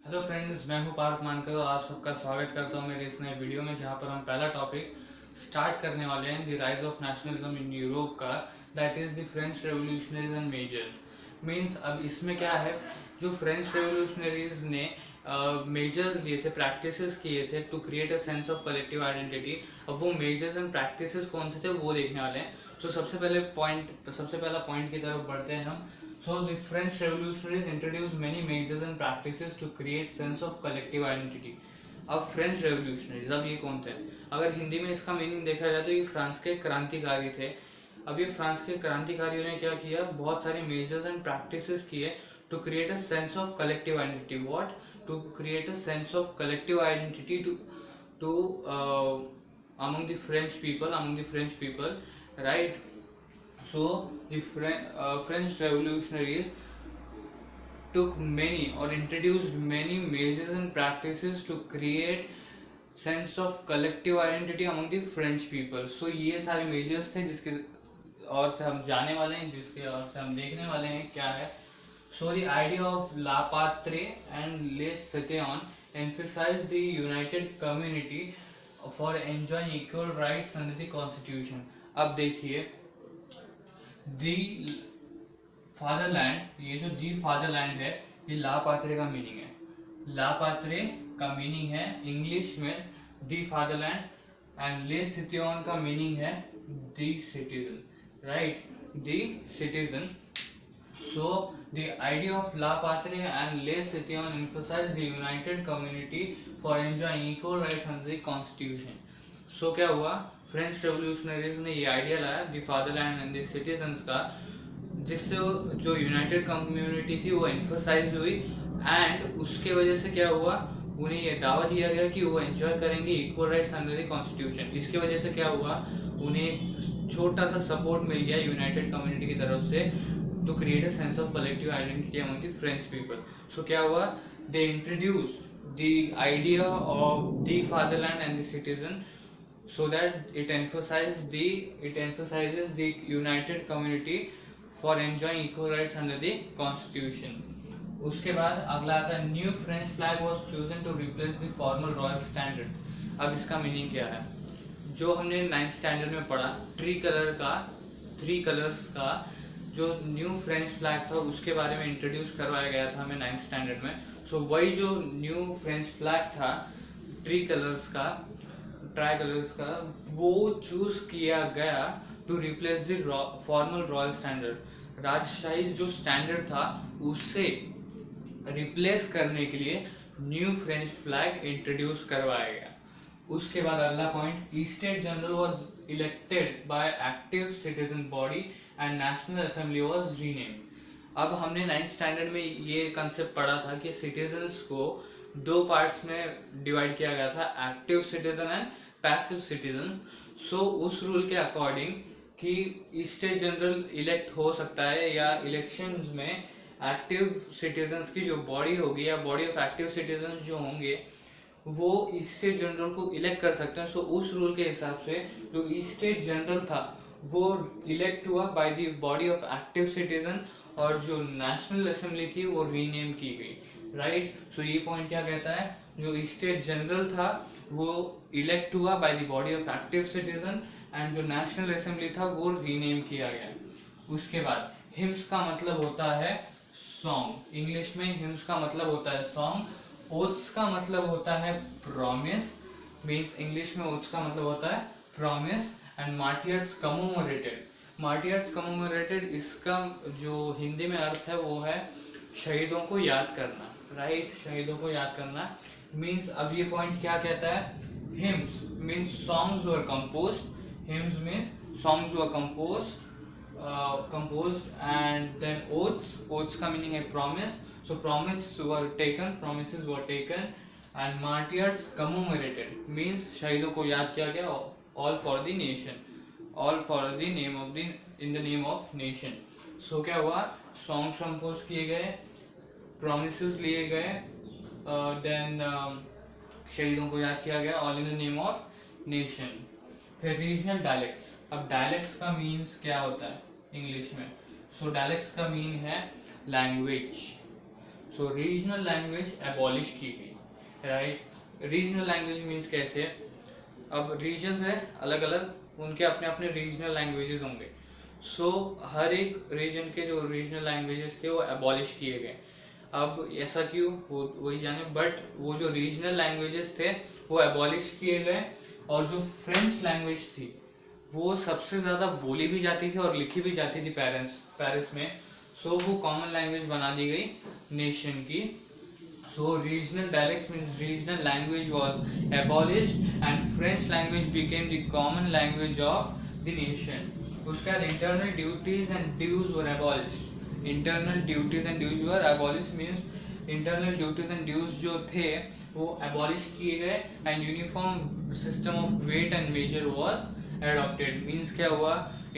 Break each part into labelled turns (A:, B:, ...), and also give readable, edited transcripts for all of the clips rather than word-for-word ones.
A: Hello friends, मैं हूं पार्थ मानकर और आप सबका स्वागत करता हूं मेरे इस नए वीडियो में, जहां पर हम पहला टॉपिक स्टार्ट करने वाले हैं the rise of nationalism in Europe का। That is the French revolutionaries and measures. Means अब इसमें क्या है, जो फ्रेंच रेवोल्यूशनरीज ने मेजर्स लिए थे, प्रैक्टिसेस किए थे to create a sense of collective identity. अब वो मेजर्स एंड प्रैक्टिसेस कौन से थे वो देखने वाले हैं। तो सबसे पहला पॉइंट की तरफ बढ़ते हैं हम। So the French revolutionaries introduced many measures and practices to create sense of collective identity. अब फ्रेंच रेवोल्यूशनरीज, अब ये कौन थे? अगर हिंदी में इसका मीनिंग देखा जाए तो ये फ्रांस के क्रांतिकारी थे। अब ये फ्रांस के क्रांतिकारियों ने क्या किया, बहुत सारे मेजर्स एंड प्रैक्टिसेस किए to create a sense of collective identity. What? To create a sense of collective identity to among the French people, right? So the French revolutionaries took many or introduced many measures and practices to create sense of collective identity among the French people. So ये सारे measures थे जिसके और से हम जाने वाले हैं, जिसके और से हम देखने वाले हैं क्या है। So the idea of la patrie and le citoyen emphasized the united community for enjoying equal rights under the constitution। अब देखिए, दी फादरलैंड, ये जो दी फादरलैंड है, ये लापात्रे का मीनिंग है। लापात्रे का मीनिंग है इंग्लिश में दी फादरलैंड, एंड ले सिटियन का मीनिंग है the citizen, right? The citizen. So the idea of La Patrie and Les Citoyens emphasized the united community for enjoying equal rights under the constitution। So क्या हुआ, French revolutionaries ने ये idea लाया दी fatherland and the citizens का, जिससे जो United community थी वो एम्फोसाइज हुई, एंड उसके वजह से क्या हुआ, उन्हें ये दावा दिया गया कि वो एंजॉय करेंगे equal rights under the constitution. इसकी वजह से क्या हुआ, उन्हें छोटा सा सपोर्ट मिल गया यूनाइटेड कम्युनिटी की तरफ से to create a sense of collective identity among the French people. So क्या हुआ, they introduced the idea of the fatherland and the citizen so that it emphasizes the united community for enjoying equal rights under the constitution। उसके बाद अगला आता है, new French flag was chosen to replace the formal royal standard. अब इसका meaning क्या है, जो हमने 9th स्टैंडर्ड में पढ़ा, थ्री कलर्स का जो न्यू फ्रेंच फ्लैग था उसके बारे में इंट्रोड्यूस करवाया गया था हमें 9th स्टैंडर्ड में। सो वही जो न्यू फ्रेंच फ्लैग था ट्री कलर्स का, वो चूज किया गया to replace the formal royal standard. राजशाही जो स्टैंडर्ड था उससे रिप्लेस करने के लिए न्यू फ्रेंच फ्लैग इंट्रोड्यूस करवाया गया। उसके बाद अगला point, state general was elected by active citizen body and national assembly was renamed. अब हमने 9th स्टैंडर्ड में ये कंसेप्ट पढ़ा था कि सिटीजन्स को दो पार्ट्स में डिवाइड किया गया था, active citizen and passive citizens. So उस रूल के अकॉर्डिंग कि स्टेट जनरल इलेक्ट हो सकता है, या इलेक्शंस में एक्टिव सिटीजन्स की जो बॉडी होगी या बॉडी ऑफ एक्टिव सिटीजन्स जो होंगे वो स्टेट जनरल को इलेक्ट कर सकते हैं। सो उस रूल के हिसाब से जो स्टेट जनरल था वो इलेक्ट हुआ by the body of active citizen, और जो नेशनल असेंबली थी वो रीनेम की गई, राइट? सो ये पॉइंट क्या कहता है, जो स्टेट जनरल था वो इलेक्ट हुआ by the body of active citizen, and जो नेशनल असेंबली था वो रीनेम किया गया। उसके बाद हिम्स का मतलब होता है सॉन्ग, इंग्लिश में हिम्स का मतलब होता है सॉन्ग। ओथ्स का मतलब होता है प्रॉमिस, मीन्स इंग्लिश में ओथ्स का मतलब होता है प्रॉमिस। एंड मार्टियर्स कमोमरेटेड, इसका जो हिंदी में अर्थ है वो है शहीदों को याद करना, राइट? शहीदों को याद करना मीन्स, अब ये पॉइंट क्या कहता है, hymns means songs were composed, hymns means songs were composed, and then oaths का meaning है promise, so promises were taken, and martyrs commemorated means शहीदों को याद किया गया, all for the nation, in the name of nation। so क्या हुआ, songs compose किए गए, promises लिए गए, then शहीदों को याद किया गया, all in the name of nation। फिर रीजनल डायलेक्ट्स। अब डायलेक्ट्स का मीन्स क्या होता है इंग्लिश में? सो डायलेक्ट्स का मीन है लैंग्वेज, सो रीजनल लैंग्वेज एबॉलिश की गई, राइट। रीजनल लैंग्वेज मीन्स कैसे, अब रीजन्स है अलग अलग, उनके अपने अपने रीजनल लैंग्वेजेस होंगे। सो हर एक रीजन के जो रीजनल लैंग्वेजेस थे वो एबॉलिश किए गए। अब ऐसा क्यों, वो वही जाने, बट वो जो रीजनल लैंग्वेजेस थे वो एबॉलिश किए गए। और जो फ्रेंच लैंग्वेज थी वो सबसे ज़्यादा बोली भी जाती थी और लिखी भी जाती थी पेरिस में। सो वो कॉमन लैंग्वेज बना दी गई नेशन की। So regional dialects means regional language was abolished and French language became the common language of the nation. उसके बाद internal duties and dues were abolished. Internal duties and dues were abolished means internal duties and dues जो थे वो abolish किए गए and uniform system of weight and measure was adopted. Means क्या हुआ,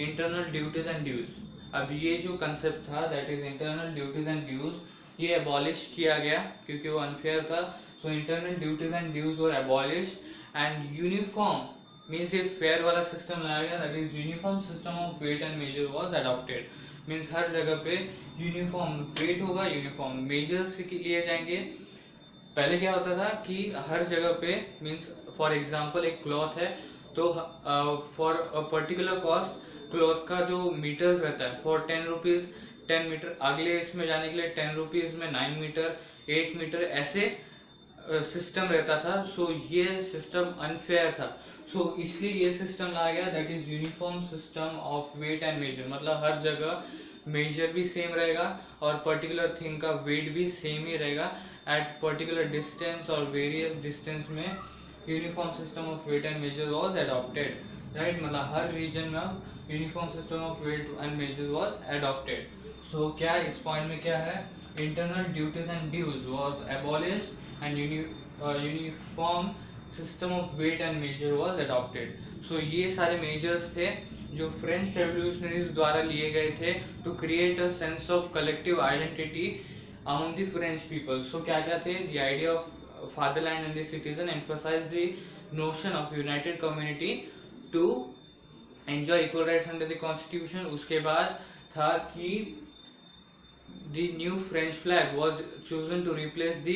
A: internal duties and dues, अब ये जो concept था that is internal duties and dues ये एबॉलिश किया गया क्योंकि वो अनफेयर था। So internal duties and dues were abolish and uniform means ये फेयर वाला सिस्टम लाया गया, that is uniform system of weight and measure was adopted. Means हर जगह पे यूनिफॉर्म वेट होगा, यूनिफॉर्म मेजर्स लिए जाएंगे। पहले क्या होता था कि हर जगह पे मीन्स फॉर एग्जांपल एक क्लॉथ है तो for a particular cost cloth का जो मीटर्स रहता है फॉर 10 रुपीज 10 मीटर, अगले इसमें जाने के लिए 10 रुपीज में 9 मीटर 8 मीटर ऐसे सिस्टम रहता था। सो ये सिस्टम अनफेयर था। सो इसलिए ये सिस्टम लाया गया that is uniform system of weight and measure, मतलब हर जगह मेजर भी सेम रहेगा और पर्टिकुलर थिंग का वेट भी सेम ही रहेगा एट पर्टिकुलर डिस्टेंस और वेरियस डिस्टेंस में uniform system of weight and measure was adopted, right. मतलब हर रीजन में uniform system of weight and measure was adopted. So क्या इस पॉइंट में क्या है, internal duties and dues was abolished and uniform system of weight and measure was adopted. So ये सारे मेजर्स थे जो फ्रेंच रेवोल्यूशनरीज द्वारा लिए गए थे to create a sense of collective identity among the French people. So क्या क्या थे, the idea of fatherland and the citizen, emphasise the notion of united community to enjoy equal rights under the constitution. उसके बाद था कि the new French flag was chosen to replace the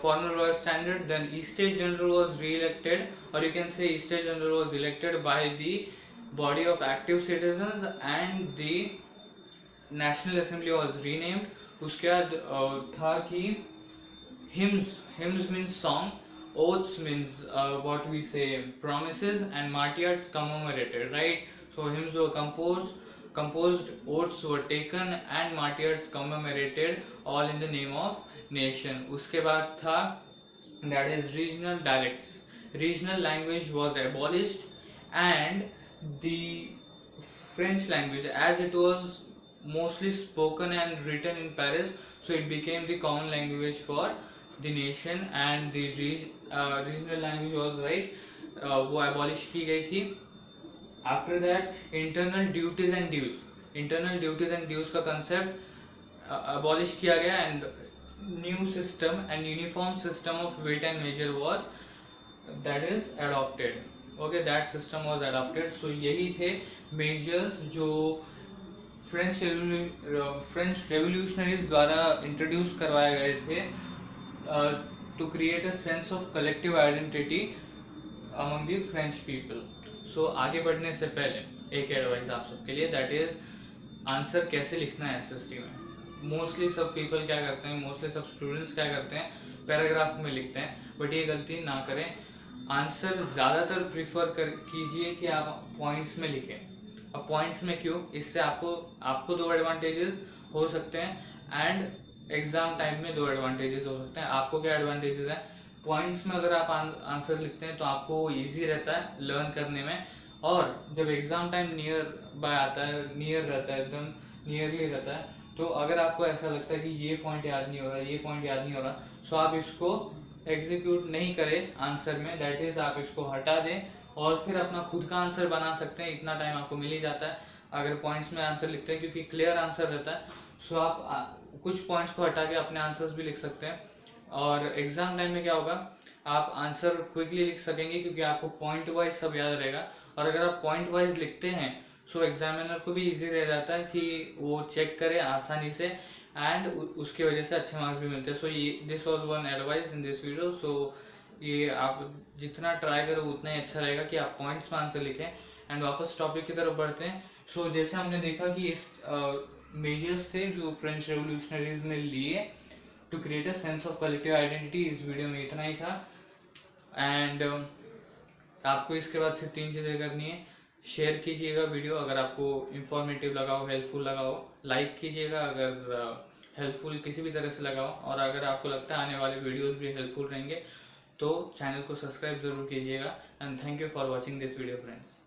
A: former royal standard. Then Estates General was re-elected, or you can say Estates General was elected by the body of active citizens and the National Assembly was renamed. उसके बाद था कि hymns means song, oaths means what we say promises, and martyrs commemorated, right? So hymns were composed, oaths were taken and martyrs commemorated, all in the name of nation. उसके बाद था that is regional dialects. Regional language was abolished and the French language, as it was mostly spoken and written in Paris, so it became the common language for the nation and the regional language was वो abolish की गई थी। After that internal duties and dues, internal duties and dues का concept abolish किया गया and new system and uniform system of weight and measure was that is adopted. Okay, that system was adopted. So यही थे measures जो French revolutionaries द्वारा introduce करवाए गए थे to create a sense of collective identity among the French people. So आगे बढ़ने से पहले एक एडवाइस आप सबके लिए, दैट इज आंसर कैसे लिखना है एसएसटी में। मोस्टली सब पीपल क्या करते हैं, मोस्टली सब स्टूडेंट्स क्या करते हैं, पैराग्राफ में लिखते हैं, बट ये गलती ना करें। आंसर ज़्यादातर प्रीफर कीजिए कि आप पॉइंट्स में लिखें। अब पॉइंट्स में क्यों, इससे आपको 2 एडवांटेजेस हो सकते हैं एंड एग्जाम टाइम में 2 एडवांटेजेस हो सकते हैं। आपको क्या एडवांटेजेस है, पॉइंट्स में अगर आप आंसर लिखते हैं तो आपको इजी रहता है लर्न करने में, और जब एग्जाम टाइम नियर बाय आता है, नियर रहता है, एकदम नियरली रहता है, तो अगर आपको ऐसा लगता है कि ये पॉइंट याद नहीं हो रहा, ये पॉइंट याद नहीं हो रहा, सो आप इसको एग्जीक्यूट नहीं करें आंसर में, दैट इज आप इसको हटा दें और फिर अपना खुद का आंसर बना सकते हैं। इतना टाइम आपको मिल ही जाता है अगर पॉइंट्स में आंसर लिखते हैं, क्योंकि क्लियर आंसर रहता है। सो आप कुछ पॉइंट्स को हटा के अपने आंसर्स भी लिख सकते हैं, और एग्जाम टाइम में क्या होगा, आप आंसर क्विकली लिख सकेंगे क्योंकि आपको पॉइंट वाइज सब याद रहेगा। और अगर आप पॉइंट वाइज लिखते हैं सो एग्जामिनर को भी इजी रह जाता है कि वो चेक करे आसानी से एंड उसकी वजह से अच्छे मार्क्स भी मिलते हैं। सो ये this was one advice in this video. So ये आप जितना ट्राई करो उतना ही अच्छा रहेगा कि आप पॉइंट्स में आंसर लिखें। एंड वापस टॉपिक की तरफ बढ़ते हैं। सो जैसे हमने देखा कि इस मेजर्स थे जो फ्रेंच रेवोल्यूशनरीज ने लिए to create a sense of collective identity. इस वीडियो में इतना ही था। एंड आपको इसके बाद सिर्फ 3 चीज़ें करनी है। शेयर कीजिएगा वीडियो अगर आपको इंफॉर्मेटिव लगा हो, हेल्पफुल लगा हो। लाइक कीजिएगा अगर हेल्पफुल किसी भी तरह से लगा हो। और अगर आपको लगता है आने वाले वीडियोस भी हेल्पफुल रहेंगे तो चैनल को सब्सक्राइब जरूर कीजिएगा। And thank you for watching this video friends.